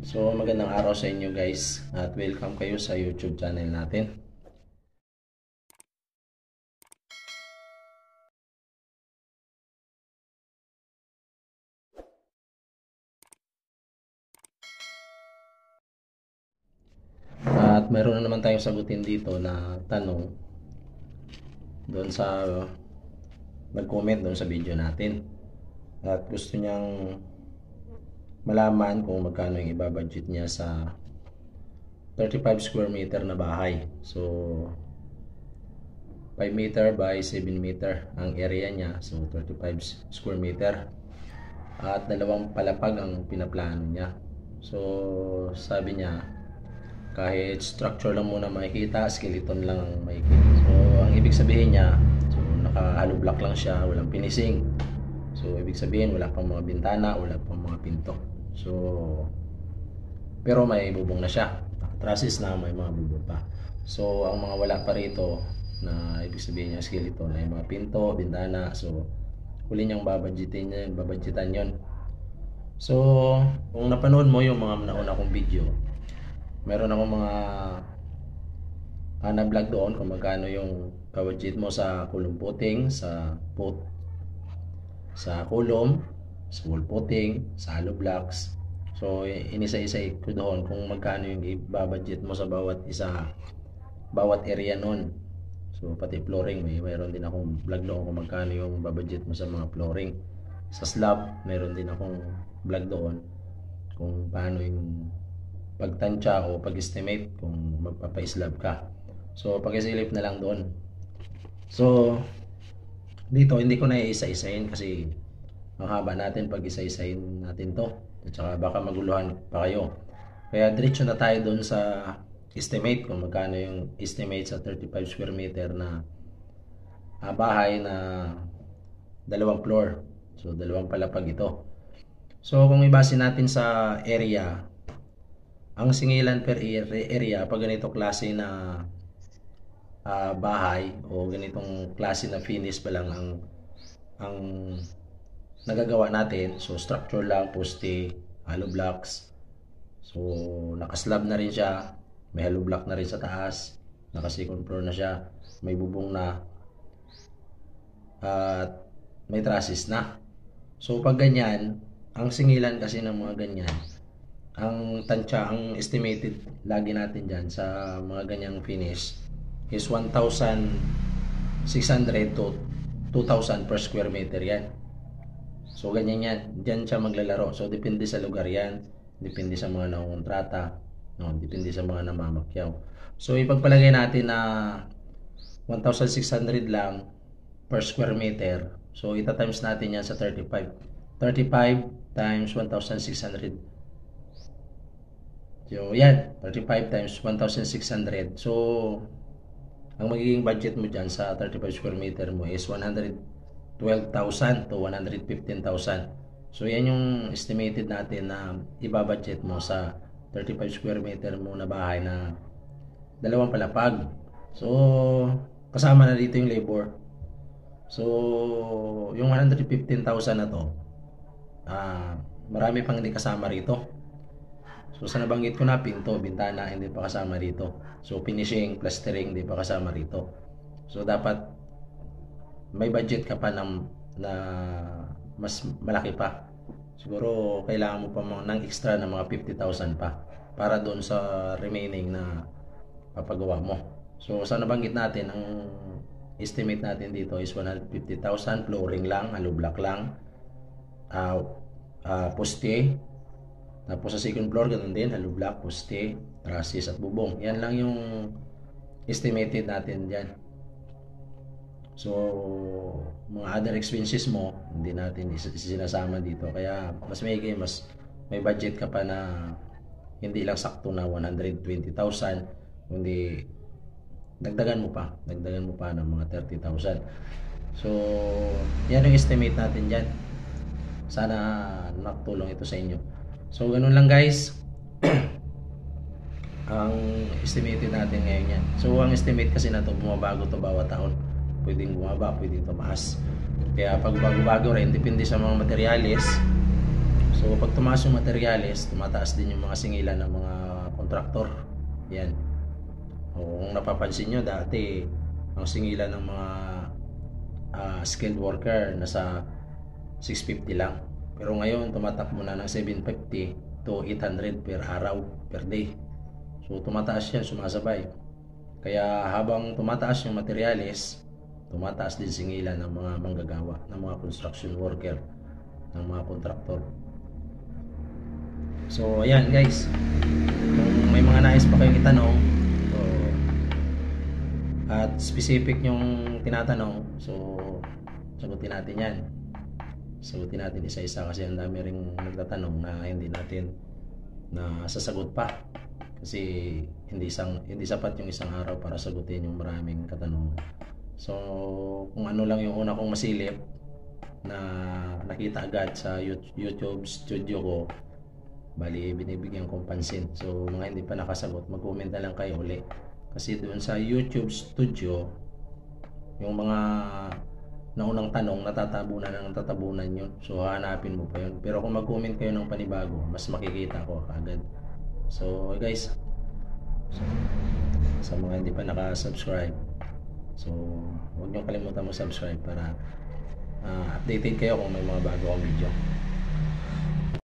So magandang araw sa inyo guys at welcome kayo sa YouTube channel natin. At mayroon na naman tayong sagutin dito na tanong doon sa nag-comment doon sa video natin. At gusto niyang malaman kung magkano yung ibabudget niya sa 35 square meter na bahay. So 5 meter by 7 meter ang area niya. So 35 square meter. At dalawang palapag ang pinaplano niya. So sabi niya kahit structure lang muna makikita, skeleton lang ang makikita. So ang ibig sabihin niya, so naka-hollow block lang siya, walang finishing. So ibig sabihin wala pang mga bintana, wala pang mga pinto. So pero may bubong na siya. Trusses na may mga bubong pa. So ang mga wala pa rito na ibig sabihin niya skeleton ay mga pinto, bintana. So huli niyang babadgetan yon. So kung napanood mo yung mga nauna kong video, meron akong mga na-vlog doon kung magkano yung budget mo sa kulong puting, sa kulom, sa wall puting, sa hollow blocks. So inisa-isa ko doon kung magkano yung i-budget mo sa bawat area noon. So pati flooring, mayroon din akong vlog doon kung magkano yung budget mo sa mga flooring. Sa slab, mayroon din akong vlog doon kung paano yung pagtansya o pag-estimate kung magpapa-slab ka. So pag-isilip na lang doon. So dito hindi ko na iisa-isahin kasi ang haba natin pag isa-isahin natin to. At saka baka maguluhan pa kayo. Kaya diretso na tayo doon sa estimate kung magkano yung estimate sa 35 square meter na bahay na dalawang floor. So dalawang palapag ito. So kung ibase natin sa area, ang singilan per area pag ganito klase na bahay o ganitong klase na finish pa lang ang nagagawa natin. So structure lang, poste, hollow blocks. So naka-slab na rin siya, may hollow block na rin sa taas, naka-second floor na siya, may bubong na at may trusses na. So pag ganyan, ang singilan kasi ng mga ganyan, ang tansya, ang estimated lagi natin dyan sa mga ganyang finish is 1,600 to 2,000 per square meter yan. So ganyan yan, dyan siya maglalaro. So depende sa lugar yan, depende sa mga nangontrata, no? Depende sa mga namamakyaw. So ipagpalagay natin na 1,600 lang per square meter. So ita-times natin yan sa 35 times 1,600. So yan, 35 times 1,600. So ang magiging budget mo dyan sa 35 square meter mo is 112,000 to 115,000. So yan yung estimated natin na ibabudget mo sa 35 square meter mo na bahay na dalawang palapag. So kasama na dito yung labor. So yung 115,000 na to, marami pang hindi kasama rito. So sa nabanggit ko na, pinto, bintana, hindi pa kasama rito. So finishing, plastering, hindi pa kasama rito. So dapat may budget ka pa na mas malaki pa. Siguro kailangan mo pa ng extra na mga 50,000 pa para doon sa remaining na papagawa mo. So sa nabanggit natin, ang estimate natin dito is 150,000, flooring lang, hollow block lang, poste. Tapos sa second floor, ganun din, hollow block, poste, trusses at bubong. Yan lang yung estimated natin dyan. So, mga other expenses mo, hindi natin sinasama dito. Kaya, mas may budget ka pa na hindi lang sakto na 120,000, kundi dagdagan mo pa ng mga 30,000. So, yan yung estimate natin dyan. Sana nakatulong ito sa inyo. So ganun lang guys ang estimated natin ngayon yan. So ang estimate kasi na to bumabago to bawat taon. Pwedeng bumaba, pwedeng tumaas. Kaya pag bago-bago rin, depende sa mga materials. So So pag tumaas yung materyales, tumataas din yung mga singilan ng mga kontraktor. Yan. O, kung napapansin nyo dati, ang singilan ng mga skilled worker nasa 650 lang. Pero ngayon tumatakbo na ng 750 to 800 per araw, per day. So tumataas yan, sumasabay. Kaya habang tumataas yung materyales, tumataas din singilan ng mga manggagawa, ng mga construction worker, ng mga kontraktor. So ayan guys, kung may mga nais pa kayong itanong, so, at specific yung tinatanong, so sagutin natin yan. Sagutin natin isa-isa kasi ang dami ring nagtatanong na hindi natin na sasagot pa. Kasi hindi sapat yung isang araw para sagutin yung maraming katanungan. So kung ano lang yung una kong masilip na nakita agad sa YouTube studio ko, bali binibigyan kong pansin. So mga hindi pa nakasagot, mag-comment na lang kayo uli. Kasi doon sa YouTube studio, yung mga naunang tanong natatabunan yun. So hanapin mo pa yun. Pero kung mag-comment kayo ng panibago, mas makikita ko agad. So guys, sa mga hindi pa naka-subscribe, so huwag nyo kalimutan mo subscribe para updated kayo kung may mga bago akong video.